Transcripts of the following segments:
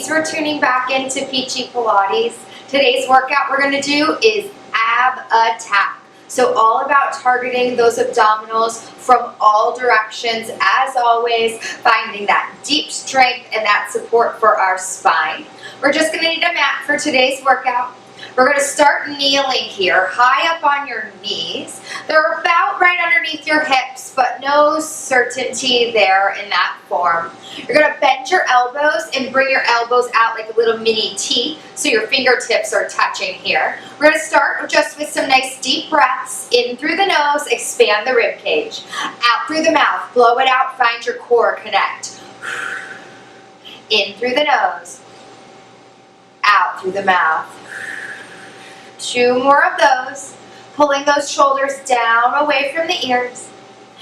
ladies, we're tuning back into Peachy Pilates. Today's workout we're going to do is ab attack. So all about targeting those abdominals from all directions, as always, finding that deep strength and that support for our spine. We're just going to need a mat for today's workout. We're going to start kneeling here, high up on your knees. They're about right underneath your hips, but no certainty there in that form. You're going to bend your elbows and bring your elbows out like a little mini T, so your fingertips are touching here. We're going to start just with some nice deep breaths. In through the nose, expand the rib cage. Out through the mouth, blow it out, find your core connect. In through the nose, out through the mouth. 2 more of those, pulling those shoulders down away from the ears.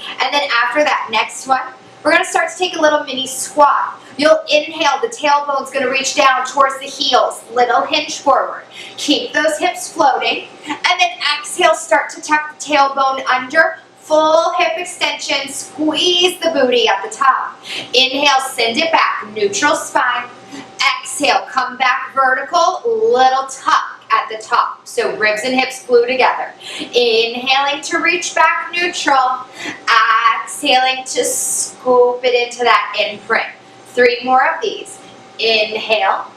And then after that next one, we're going to start to take a little mini squat. You'll inhale, the tailbone's going to reach down towards the heels, little hinge forward. Keep those hips floating, and then exhale, start to tuck the tailbone under, full hip extension, squeeze the booty at the top. Inhale, send it back, neutral spine. Exhale, come back vertical, little tuck at the top. So ribs and hips glue together. Inhaling to reach back neutral. Exhaling to scoop it into that imprint. 3 more of these. Inhale,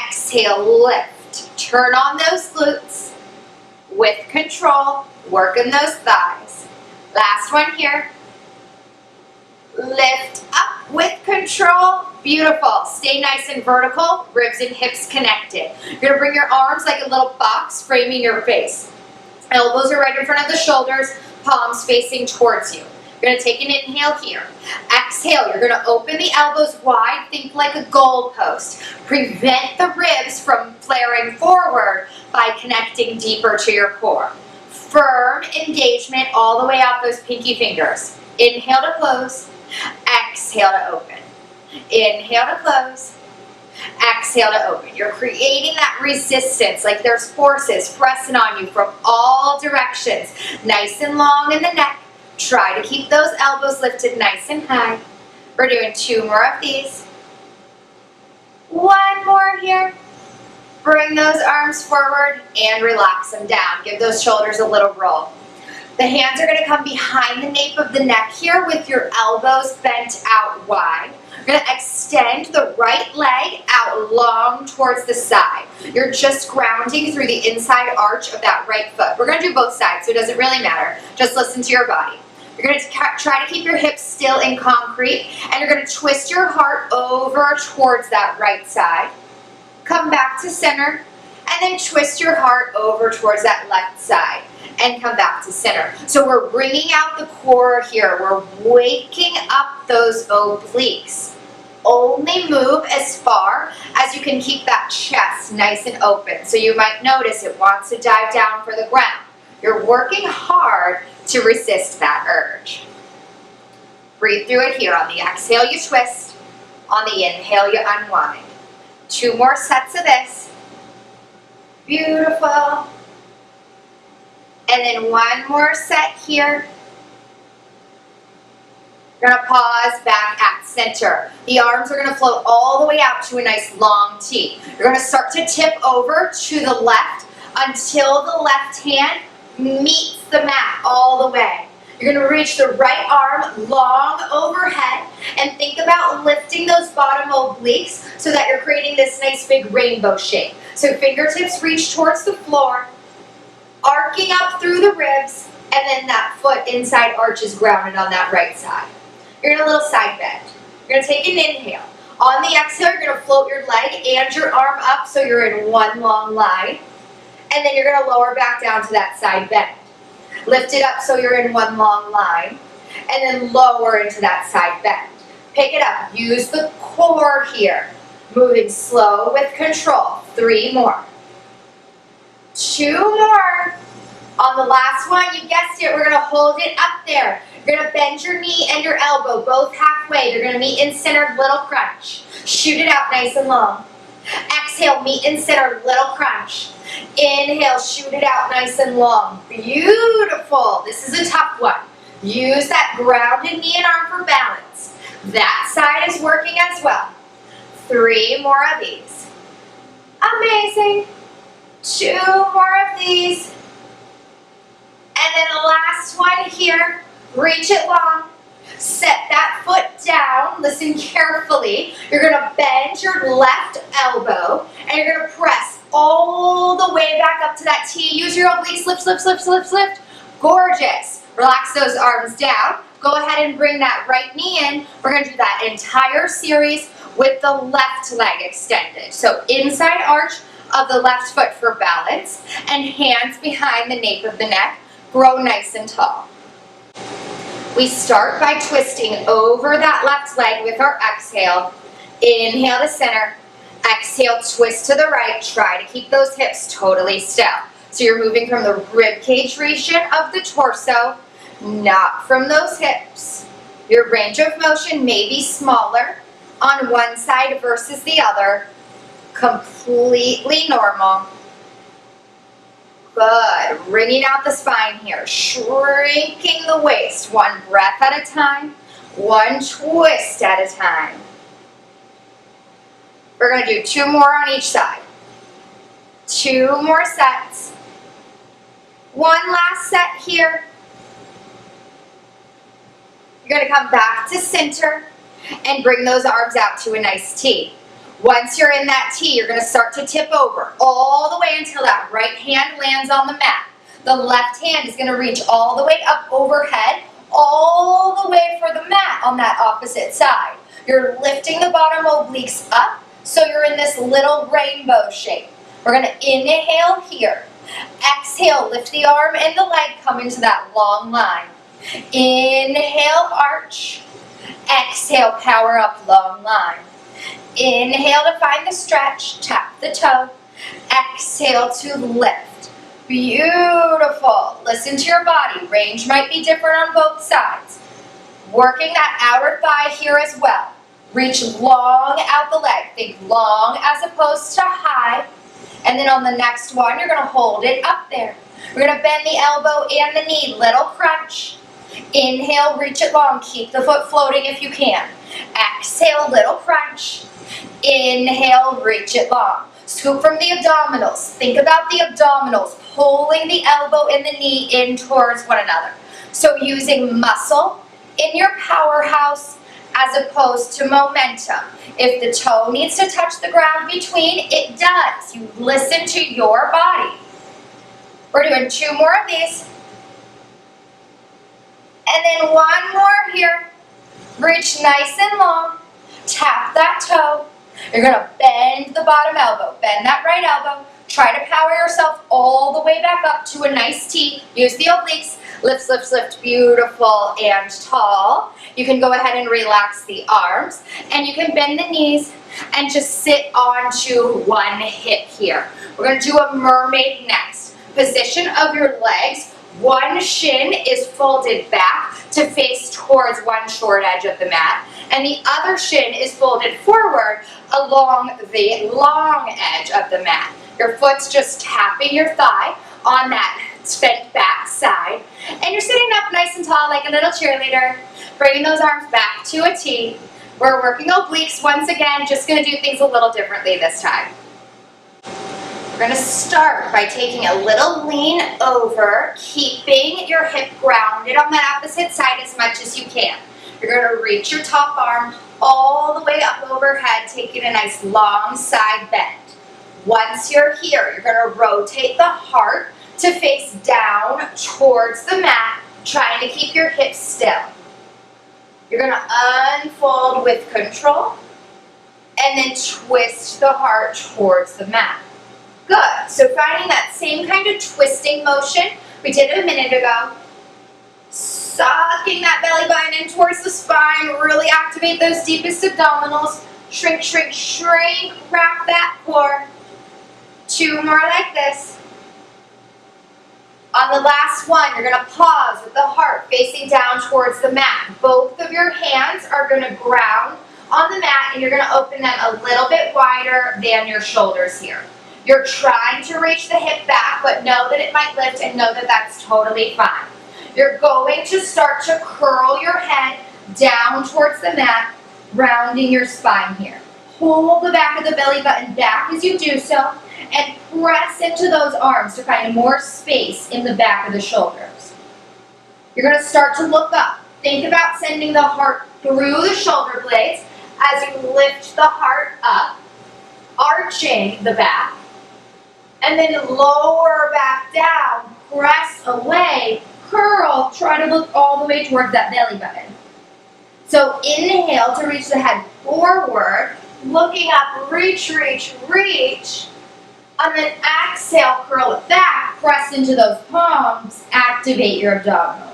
exhale, lift. Turn on those glutes with control. Working those thighs. Last one here. Lift up with control. Beautiful. Stay nice and vertical, ribs and hips connected. You're going to bring your arms like a little box framing your face. Elbows are right in front of the shoulders, palms facing towards you. You're going to take an inhale here. Exhale, you're going to open the elbows wide, think like a goal post. Prevent the ribs from flaring forward by connecting deeper to your core. Firm engagement all the way out those pinky fingers. Inhale to close. Exhale to open. Inhale to close. Exhale to open. You're creating that resistance, like there's forces pressing on you from all directions. Nice and long in the neck. Try to keep those elbows lifted nice and high. We're doing 2 more of these. 1 more here. Bring those arms forward and relax them down. Give those shoulders a little roll. The hands are going to come behind the nape of the neck here with your elbows bent out wide. You're going to extend the right leg out long towards the side. You're just grounding through the inside arch of that right foot. We're going to do both sides, so it doesn't really matter. Just listen to your body. You're going to try to keep your hips still in concrete, and you're going to twist your heart over towards that right side. Come back to center, and then twist your heart over towards that left side. And come back to center. So we're bringing out the core here. We're waking up those obliques. Only move as far as you can keep that chest nice and open. So you might notice it wants to dive down for the ground. You're working hard to resist that urge. Breathe through it here. On the exhale, you twist. On the inhale, you unwind. 2 more sets of this. Beautiful. And then 1 more set here. You're going to pause back at center. The arms are going to float all the way out to a nice long T. You're going to start to tip over to the left until the left hand meets the mat all the way. You're going to reach the right arm long overhead and think about lifting those bottom obliques so that you're creating this nice big rainbow shape. So fingertips reach towards the floor. Arcing up through the ribs, and then that foot inside arch is grounded on that right side. You're in a little side bend. You're going to take an inhale. On the exhale, you're going to float your leg and your arm up so you're in one long line. And then you're going to lower back down to that side bend. Lift it up so you're in one long line. And then lower into that side bend. Pick it up. Use the core here. Moving slow with control. 3 more. 2 more. On the last one, you guessed it, we're going to hold it up there. You're going to bend your knee and your elbow, both halfway. They're going to meet in center, little crunch. Shoot it out nice and long. Exhale, meet in center, little crunch. Inhale, shoot it out nice and long. Beautiful. This is a tough one. Use that grounded knee and arm for balance. That side is working as well. 3 more of these. Amazing. 2 more of these. And then the last one here. Reach it long. Set that foot down. Listen carefully. You're going to bend your left elbow and you're going to press all the way back up to that T. Use your obliques. Lift, lift, lift, lift, lift. Gorgeous. Relax those arms down. Go ahead and bring that right knee in. We're going to do that entire series with the left leg extended. So inside arch of the left foot for balance and hands behind the nape of the neck. Grow nice and tall. We start by twisting over that left leg with our exhale. Inhale to center. Exhale, twist to the right. Try to keep those hips totally still. So you're moving from the rib cage region of the torso, not from those hips. Your range of motion may be smaller on one side versus the other. Completely normal. Good. Wringing out the spine here. Shrinking the waist. One breath at a time. One twist at a time. We're going to do 2 more on each side. 2 more sets. One last set here. You're going to come back to center and bring those arms out to a nice T. Once you're in that T, you're going to start to tip over all the way until that right hand lands on the mat. The left hand is going to reach all the way up overhead, all the way for the mat on that opposite side. You're lifting the bottom obliques up, so you're in this little rainbow shape. We're going to inhale here. Exhale, lift the arm and the leg, come into that long line. Inhale, arch. Exhale, power up, long line. Inhale to find the stretch, tap the toe. Exhale to lift. Beautiful. Listen to your body. Range might be different on both sides. Working that outer thigh here as well. Reach long out the leg. Think long as opposed to high. And then on the next one, you're going to hold it up there. We're going to bend the elbow and the knee. Little crunch. Inhale, reach it long. Keep the foot floating if you can. Exhale, little crunch. Inhale, reach it long. Scoop from the abdominals. Think about the abdominals, pulling the elbow and the knee in towards one another. So using muscle in your powerhouse as opposed to momentum. If the toe needs to touch the ground between, it does. You listen to your body. We're doing 2 more of these. And then 1 more here. Reach nice and long. Tap that toe. You're going to bend the bottom elbow. Bend that right elbow. Try to power yourself all the way back up to a nice T. Use the obliques. Lift, lift, lift. Beautiful and tall. You can go ahead and relax the arms. And you can bend the knees and just sit onto one hip here. We're going to do a mermaid next. Position of your legs. One shin is folded back to face towards one short edge of the mat, and the other shin is folded forward along the long edge of the mat. Your foot's just tapping your thigh on that bent back side, and you're sitting up nice and tall like a little cheerleader, bringing those arms back to a T. We're working obliques once again, just going to do things a little differently this time. We're going to start by taking a little lean over, keeping your hip grounded on that opposite side as much as you can. You're going to reach your top arm all the way up overhead, taking a nice long side bend. Once you're here, you're going to rotate the heart to face down towards the mat, trying to keep your hips still. You're going to unfold with control and then twist the heart towards the mat. Good. So finding that same kind of twisting motion we did a minute ago. Sucking that belly button in towards the spine. Really activate those deepest abdominals. Shrink, shrink, shrink. Wrap that core. 2 more like this. On the last one, you're going to pause with the heart facing down towards the mat. Both of your hands are going to ground on the mat, and you're going to open them a little bit wider than your shoulders here. You're trying to reach the hip back, but know that it might lift and know that that's totally fine. You're going to start to curl your head down towards the mat, rounding your spine here. Pull the back of the belly button back as you do so, and press into those arms to find more space in the back of the shoulders. You're going to start to look up. Think about sending the heart through the shoulder blades as you lift the heart up, arching the back, and then lower back down, press away, curl, try to look all the way towards that belly button. So inhale to reach the head forward, looking up, reach, reach, reach, and then exhale, curl it back, press into those palms, activate your abdominals.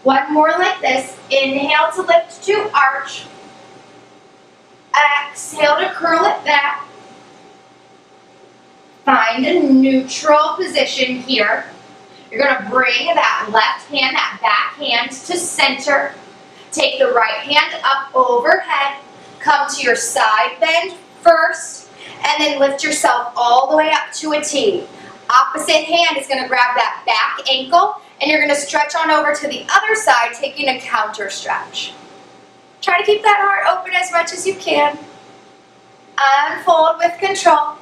One more like this. Inhale to lift to arch. Exhale to curl it back. Find a neutral position here. You're going to bring that left hand, that back hand to center. Take the right hand up overhead. Come to your side bend first, and then lift yourself all the way up to a T. Opposite hand is going to grab that back ankle, and you're going to stretch on over to the other side, taking a counter stretch. Try to keep that heart open as much as you can. Unfold with control.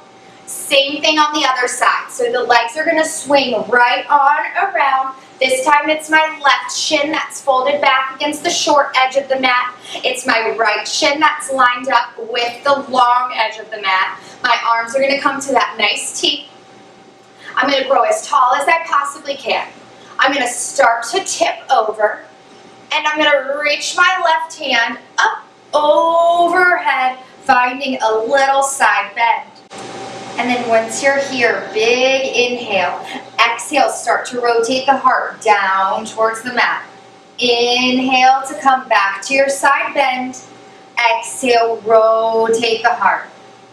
Same thing on the other side. So the legs are going to swing right on around. This time it's my left shin that's folded back against the short edge of the mat. It's my right shin that's lined up with the long edge of the mat. My arms are going to come to that nice T. I'm going to grow as tall as I possibly can. I'm going to start to tip over, and I'm going to reach my left hand up overhead, finding a little side bend. And then once you're here, big inhale. Exhale, start to rotate the heart down towards the mat. Inhale to come back to your side bend. Exhale, rotate the heart.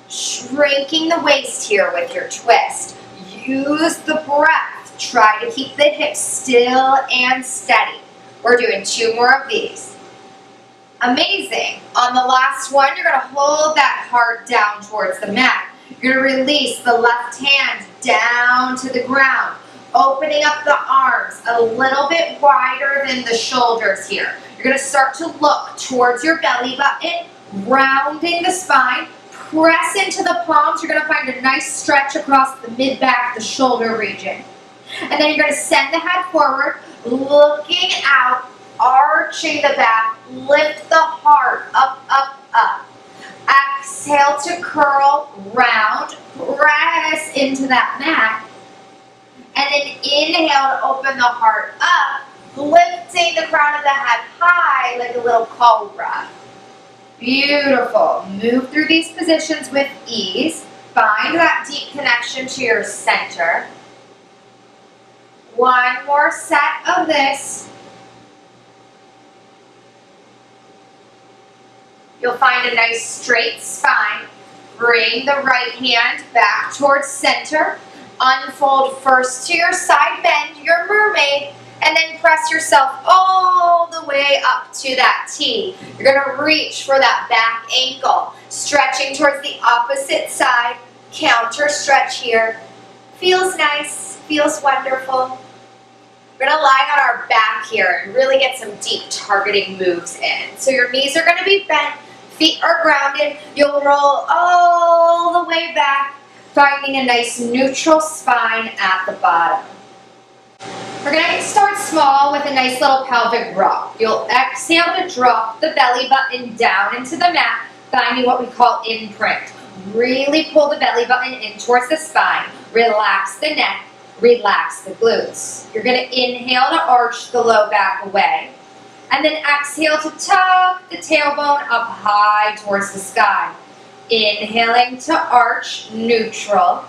Shrinking the waist here with your twist. Use the breath. Try to keep the hips still and steady. We're doing 2 more of these. Amazing. On the last one, you're going to hold that heart down towards the mat. You're going to release the left hand down to the ground, opening up the arms a little bit wider than the shoulders here. You're going to start to look towards your belly button, rounding the spine. Press into the palms. You're going to find a nice stretch across the mid-back, the shoulder region. And then you're going to send the head forward, looking out, arching the back, lift the heart up, up, up. Exhale to curl, round, press into that mat. And then inhale to open the heart up, lifting the crown of the head high like a little cobra. Beautiful. Move through these positions with ease. Find that deep connection to your center. One more set of this. You'll find a nice straight spine. Bring the right hand back towards center. Unfold first to your side bend, your mermaid, and then press yourself all the way up to that T. You're going to reach for that back ankle, stretching towards the opposite side. Counter stretch here. Feels nice, feels wonderful. We're going to lie on our back here and really get some deep targeting moves in. So your knees are going to be bent, feet are grounded. You'll roll all the way back, finding a nice neutral spine at the bottom. We're going to start small with a nice little pelvic rock. You'll exhale to drop the belly button down into the mat, finding what we call imprint. Really pull the belly button in towards the spine. Relax the neck. Relax the glutes. You're going to inhale to arch the low back away. And then exhale to tuck the tailbone up high towards the sky. Inhaling to arch, neutral.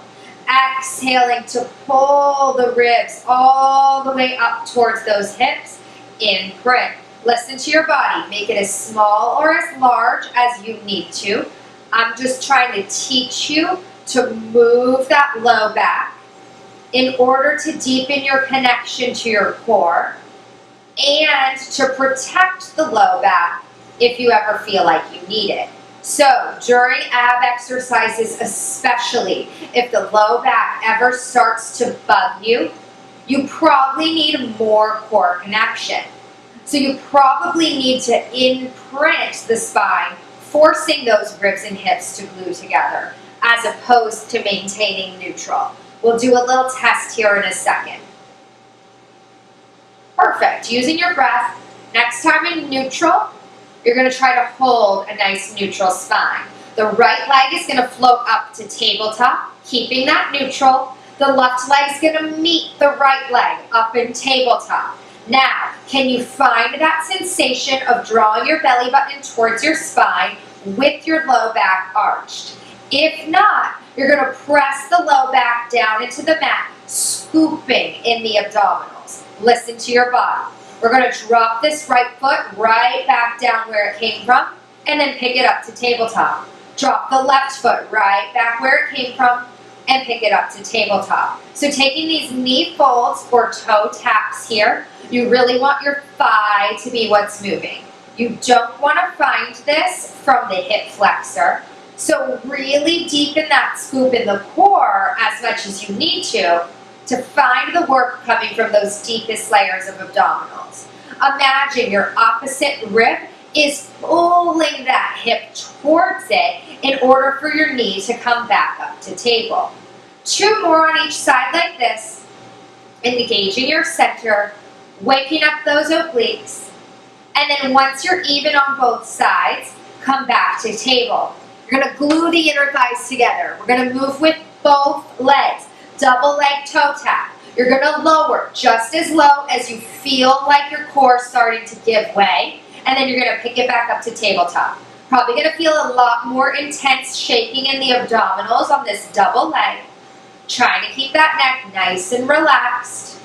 Exhaling to pull the ribs all the way up towards those hips. Imprint. Listen to your body. Make it as small or as large as you need to. I'm just trying to teach you to move that low back in order to deepen your connection to your core and to protect the low back if you ever feel like you need it. So during ab exercises, especially if the low back ever starts to bug you, you probably need more core connection. So you probably need to imprint the spine forcing those ribs and hips to glue together as opposed to maintaining neutral. We'll do a little test here in a second. Perfect. Using your breath. Next time in neutral, you're going to try to hold a nice neutral spine. The right leg is going to float up to tabletop, keeping that neutral. The left leg is going to meet the right leg up in tabletop. Now, can you find that sensation of drawing your belly button towards your spine with your low back arched? If not, you're going to press the low back down into the mat, scooping in the abdominals. Listen to your body. We're going to drop this right foot right back down where it came from, and then pick it up to tabletop. Drop the left foot right back where it came from, and pick it up to tabletop. So taking these knee folds or toe taps here, you really want your thigh to be what's moving. You don't want to find this from the hip flexor. So really deepen that scoop in the core as much as you need to find the work coming from those deepest layers of abdominals. Imagine your opposite rib is pulling that hip towards it in order for your knee to come back up to table. 2 more on each side like this, engaging your center, waking up those obliques, and then once you're even on both sides, come back to table. You're going to glue the inner thighs together. We're going to move with both legs. Double leg toe tap. You're going to lower just as low as you feel like your core is starting to give way, and then you're going to pick it back up to tabletop. Probably going to feel a lot more intense shaking in the abdominals on this double leg. Trying to keep that neck nice and relaxed.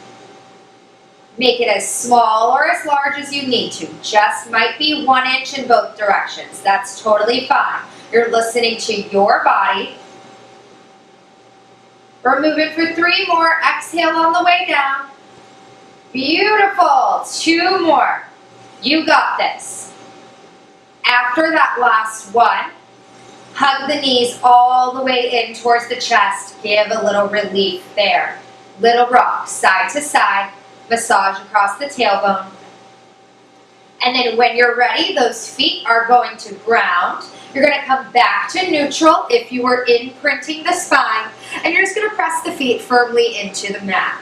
Make it as small or as large as you need to. Just might be 1 inch in both directions. That's totally fine. You're listening to your body. We're moving for 3 more. Exhale on the way down. Beautiful. 2 more. You got this. After that last one, hug the knees all the way in towards the chest. Give a little relief there. Little rock, side to side. Massage across the tailbone. And then when you're ready, those feet are going to ground. You're going to come back to neutral if you were imprinting the spine. And you're just going to press the feet firmly into the mat.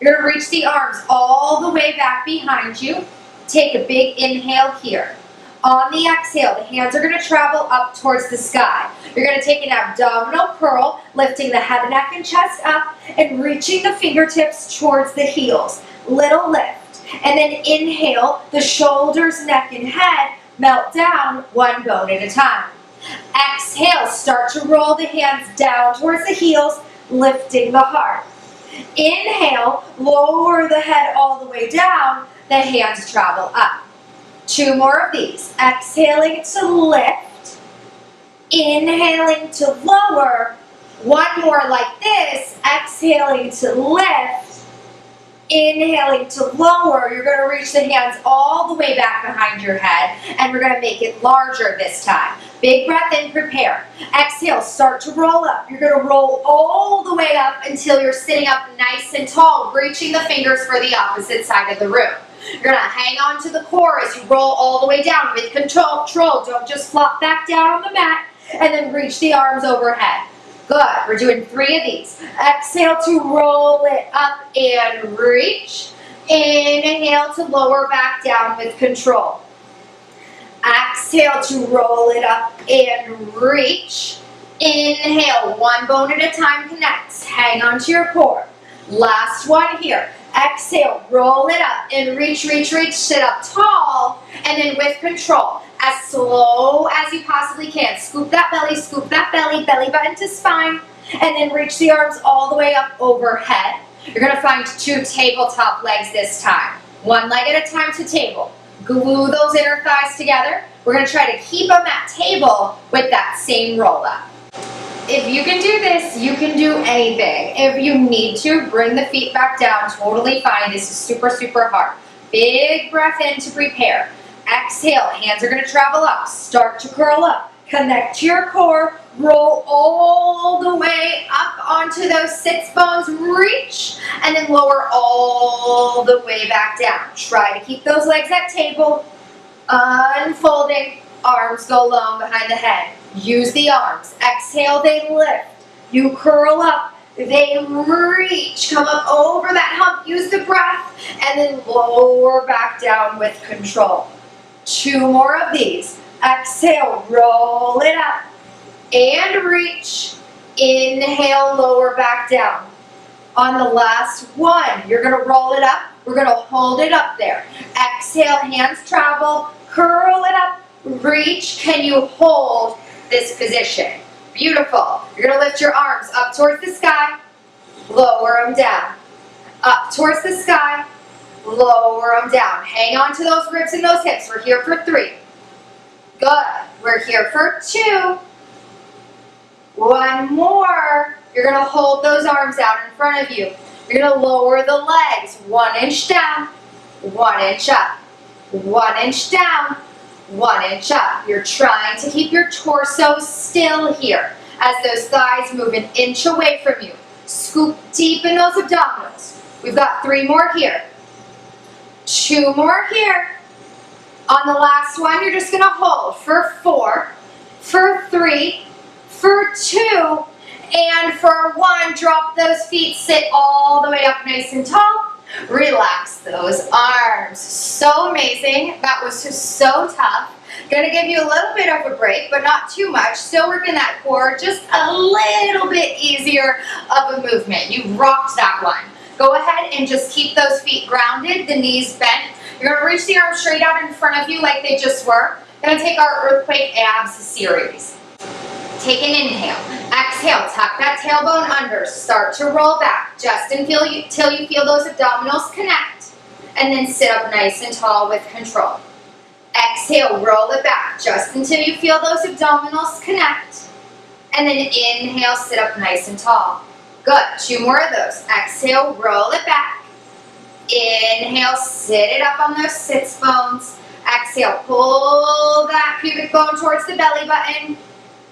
You're going to reach the arms all the way back behind you. Take a big inhale here. On the exhale, the hands are going to travel up towards the sky. You're going to take an abdominal curl, lifting the head, neck, and chest up, and reaching the fingertips towards the heels. Little lift. And then inhale, the shoulders, neck, and head melt down 1 bone at a time. Exhale, start to roll the hands down towards the heels, lifting the heart. Inhale, lower the head all the way down, the hands travel up. 2 more of these. Exhaling to lift, inhaling to lower. 1 more like this, exhaling to lift, inhaling to lower. You're going to reach the hands all the way back behind your head, and we're going to make it larger this time. Big breath in, prepare. Exhale, start to roll up. You're going to roll all the way up until you're sitting up nice and tall, reaching the fingers for the opposite side of the room. You're going to hang on to the core as you roll all the way down with control. Don't just flop back down on the mat, and then reach the arms overhead. Good. We're doing 3 of these. Exhale to roll it up and reach. Inhale to lower back down with control. Exhale to roll it up and reach. Inhale, 1 bone at a time connects. Hang on to your core. Last one here. Exhale, roll it up and reach, sit up tall, and then with control, as slow as you possibly can. Scoop that belly, belly button to spine, and then reach the arms all the way up overhead. You're going to find 2 tabletop legs this time. 1 leg at a time to table. Glue those inner thighs together. We're going to try to keep them at table with that same roll up. If you can do this, you can do anything. If you need to, bring the feet back down, totally fine. This is super, super hard. Big breath in to prepare. Exhale, hands are going to travel up. Start to curl up. Connect to your core. Roll all the way up onto those sits bones. Reach, and then lower all the way back down. Try to keep those legs at table. Unfolding. Arms go long behind the head. Use the arms. Exhale, they lift. You curl up. They reach. Come up over that hump. Use the breath. And then lower back down with control. 2 more of these. Exhale, roll it up. And reach. Inhale, lower back down. On the last one, you're going to roll it up. We're going to hold it up there. Exhale, hands travel. Curl it up. Reach. Can you hold this position? Beautiful. You're going to lift your arms up towards the sky. Lower them down. Up towards the sky. Lower them down. Hang on to those ribs and those hips. We're here for 3. Good. We're here for 2. 1 more. You're going to hold those arms out in front of you. You're going to lower the legs. 1 inch down. 1 inch up. 1 inch down. 1 inch up. You're trying to keep your torso still here as those thighs move an inch away from you. Scoop deep in those abdominals. We've got 3 more here. 2 more here. On the last one, you're just going to hold for 4, for 3, for 2, and for 1. Drop those feet, sit all the way up nice and tall. Relax those arms. So amazing. That was just so tough. Gonna give you a little bit of a break, but not too much. Still working that core, just a little bit easier of a movement. You rocked that one. Go ahead and just keep those feet grounded, the knees bent. You're gonna reach the arms straight out in front of you like they just were. Gonna take our earthquake abs series. Take an inhale. Exhale, tuck that tailbone under. Start to roll back just until you feel those abdominals connect. And then sit up nice and tall with control. Exhale, roll it back just until you feel those abdominals connect. And then inhale, sit up nice and tall. Good. 2 more of those. Exhale, roll it back. Inhale, sit it up on those sits bones. Exhale, pull that pubic bone towards the belly button.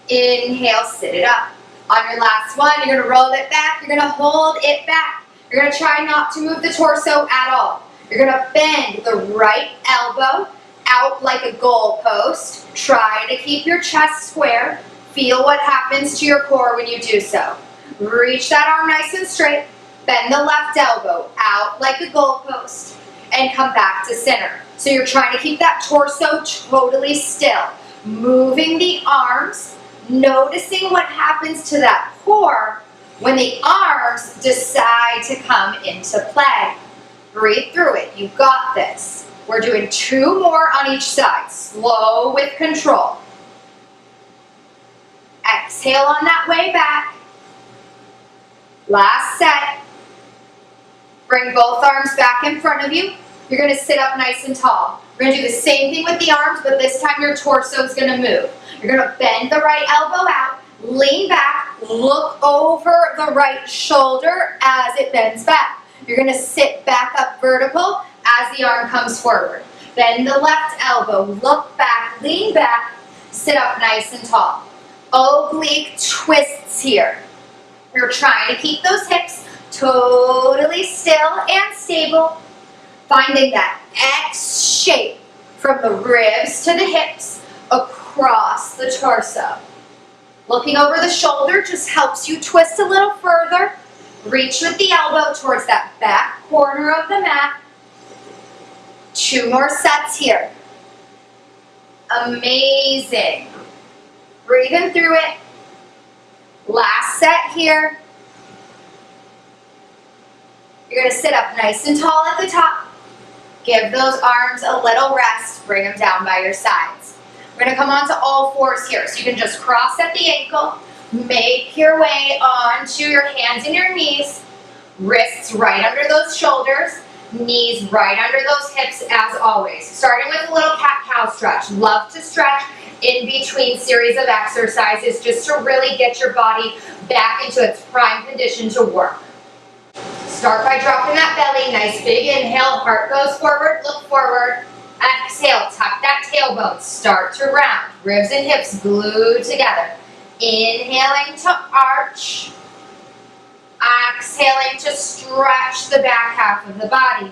Inhale, sit it up. On your last one, you're going to roll it back. You're going to hold it back. You're going to try not to move the torso at all. You're going to bend the right elbow out like a goalpost. Try to keep your chest square. Feel what happens to your core when you do so. Reach that arm nice and straight. Bend the left elbow out like a goalpost. And come back to center. So you're trying to keep that torso totally still. Moving the arms. Noticing what happens to that core when the arms decide to come into play. Breathe through it. You got this. We're doing 2 more on each side. Slow with control. Exhale on that way back. Last set. Bring both arms back in front of you. You're going to sit up nice and tall. We're going to do the same thing with the arms, but this time your torso is going to move. You're going to bend the right elbow out, lean back, look over the right shoulder as it bends back. You're going to sit back up vertical as the arm comes forward. Bend the left elbow, look back, lean back, sit up nice and tall. Oblique twists here. You're trying to keep those hips totally still and stable. Finding that X shape from the ribs to the hips across the torso. Looking over the shoulder just helps you twist a little further. Reach with the elbow towards that back corner of the mat. 2 more sets here. Amazing. Breathing through it. Last set here. You're going to sit up nice and tall at the top. Give those arms a little rest. Bring them down by your sides. We're going to come onto all 4s here. So you can just cross at the ankle. Make your way onto your hands and your knees. Wrists right under those shoulders. Knees right under those hips as always. Starting with a little cat-cow stretch. Love to stretch in between series of exercises just to really get your body back into its prime condition to work. Start by dropping that belly. Nice big inhale. Heart goes forward. Look forward. Exhale. Tuck that tailbone. Start to round. Ribs and hips glued together. Inhaling to arch. Exhaling to stretch the back half of the body.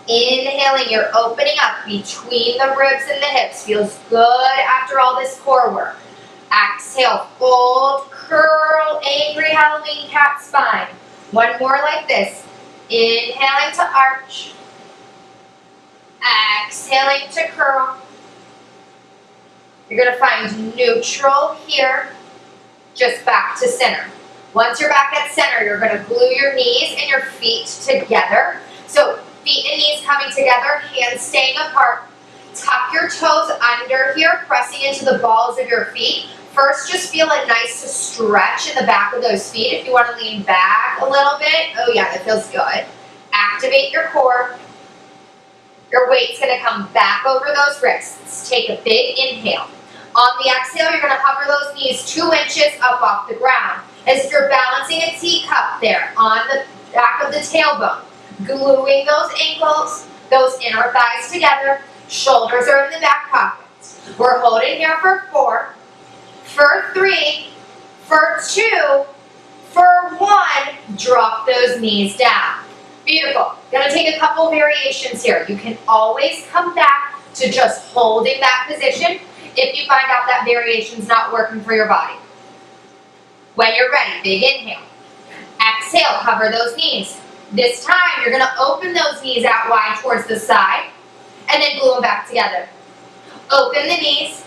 Inhaling, you're opening up between the ribs and the hips. Feels good after all this core work. Exhale, fold, curl, angry Halloween cat spine. One more like this. Inhaling to arch. Exhaling to curl. You're going to find neutral here. Just back to center. Once you're back at center, you're going to glue your knees and your feet together. So feet and knees coming together, hands staying apart. Tuck your toes under here, pressing into the balls of your feet. First, just feel a nice stretch in the back of those feet. If you want to lean back a little bit, oh yeah, that feels good. Activate your core. Your weight's going to come back over those wrists. Take a big inhale. On the exhale, you're going to hover those knees 2 inches up off the ground, as if you're balancing a teacup there on the back of the tailbone. Gluing those ankles, those inner thighs together. Shoulders are in the back pockets. We're holding here for 4, for 3, for 2, for 1. Drop those knees down. Beautiful. Gonna take a couple variations here. You can always come back to just holding that position if you find out that variation's not working for your body. When you're ready, big inhale. Exhale, cover those knees. This time, you're gonna open those knees out wide towards the side, and then glue them back together. Open the knees,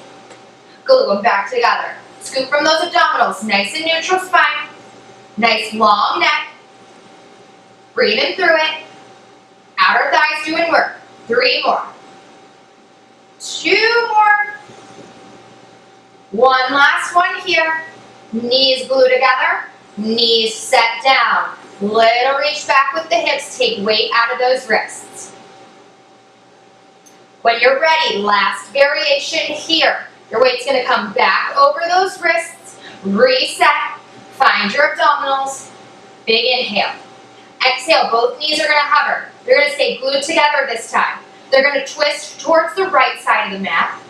glue them back together. Scoop from those abdominals, nice and neutral spine, nice long neck. Breathing through it. Outer thighs doing work. 3 more. 2 more. 1 last one here. Knees glue together. Knees set down. Little reach back with the hips. Take weight out of those wrists. When you're ready, last variation here. Your weight's going to come back over those wrists. Reset. Find your abdominals. Big inhale. Exhale, both knees are going to hover. They're going to stay glued together this time. They're going to twist towards the right side of the mat.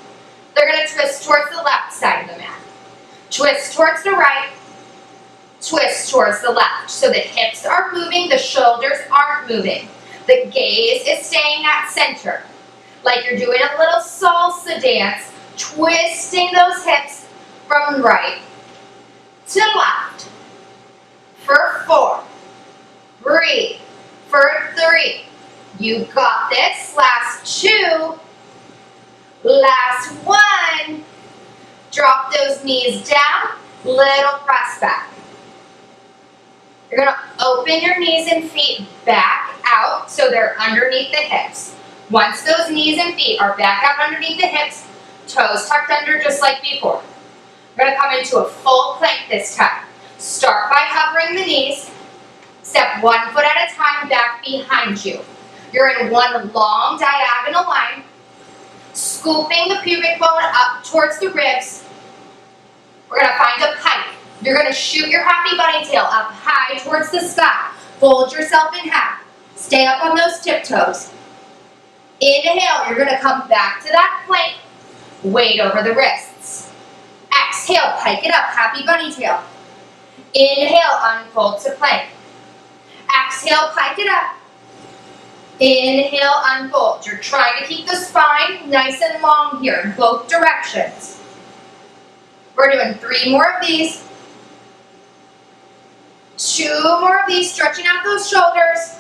They're going to twist towards the left side of the mat. Twist towards the right. Twist towards the left. So the hips are moving, the shoulders aren't moving. The gaze is staying at center. Like you're doing a little salsa dance, twisting those hips from right to left. For 4. Breathe. For 3. You got this. Last 2. Last 1. Drop those knees down. Little press back. You're going to open your knees and feet back out so they're underneath the hips. Once those knees and feet are back out underneath the hips, toes tucked under just like before. We're going to come into a full plank this time. Start by hovering the knees. Step 1 foot at a time back behind you. You're in one long diagonal line, scooping the pubic bone up towards the ribs. We're going to find a pike. You're going to shoot your happy bunny tail up high towards the sky. Fold yourself in half. Stay up on those tiptoes. Inhale, you're going to come back to that plank. Weight over the wrists. Exhale, pike it up, happy bunny tail. Inhale, unfold to plank. Exhale, pike it up. Inhale, unfold. You're trying to keep the spine nice and long here in both directions. We're doing 3 more of these. 2 more of these, stretching out those shoulders.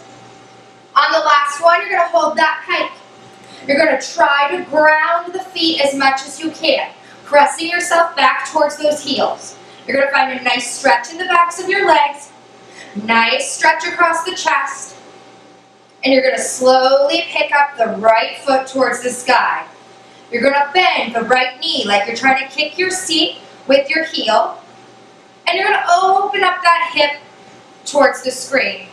On the last one, you're going to hold that pike. You're going to try to ground the feet as much as you can, pressing yourself back towards those heels. You're going to find a nice stretch in the backs of your legs, nice stretch across the chest, and you're going to slowly pick up the right foot towards the sky. You're going to bend the right knee like you're trying to kick your seat with your heel, and you're going to open up that hip towards the screen.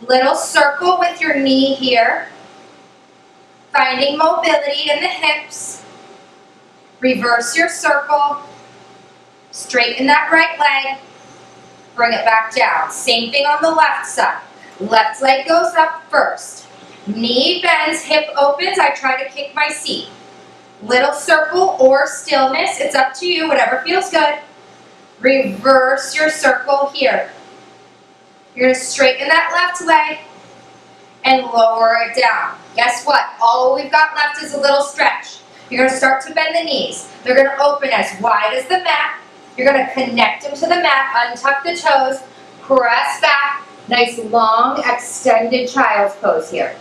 Little circle with your knee here, finding mobility in the hips. Reverse your circle, straighten that right leg, bring it back down. Same thing on the left side. Left leg goes up first. Knee bends, hip opens, I try to kick my seat. Little circle or stillness, it's up to you, whatever feels good. Reverse your circle here. You're going to straighten that left leg and lower it down. Guess what? All we've got left is a little stretch. You're going to start to bend the knees. They're going to open as wide as the mat. You're going to connect them to the mat, untuck the toes, press back. Nice long extended child's pose here.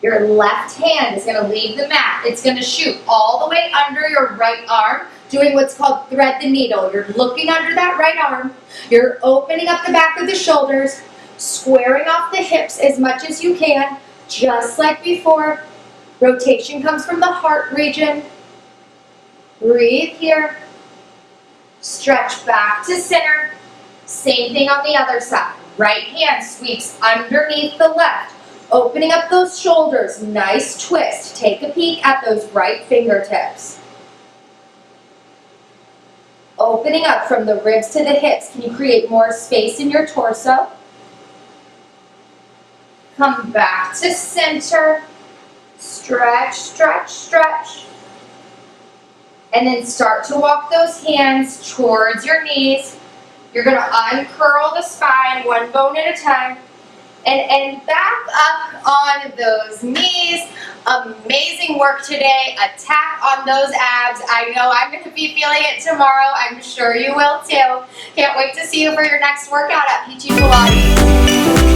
Your left hand is going to leave the mat. It's going to shoot all the way under your right arm, doing what's called thread the needle. You're looking under that right arm. You're opening up the back of the shoulders, squaring off the hips as much as you can, just like before. Rotation comes from the heart region. Breathe here. Stretch back to center. Same thing on the other side. Right hand sweeps underneath the left. Opening up those shoulders, nice twist. Take a peek at those right fingertips. Opening up from the ribs to the hips. Can you create more space in your torso? Come back to center. Stretch, stretch, stretch. And then start to walk those hands towards your knees. You're going to uncurl the spine, one bone at a time. And back up on those knees. Amazing work today. Attack on those abs. I know I'm going to be feeling it tomorrow. I'm sure you will too. Can't wait to see you for your next workout at PT Pilates.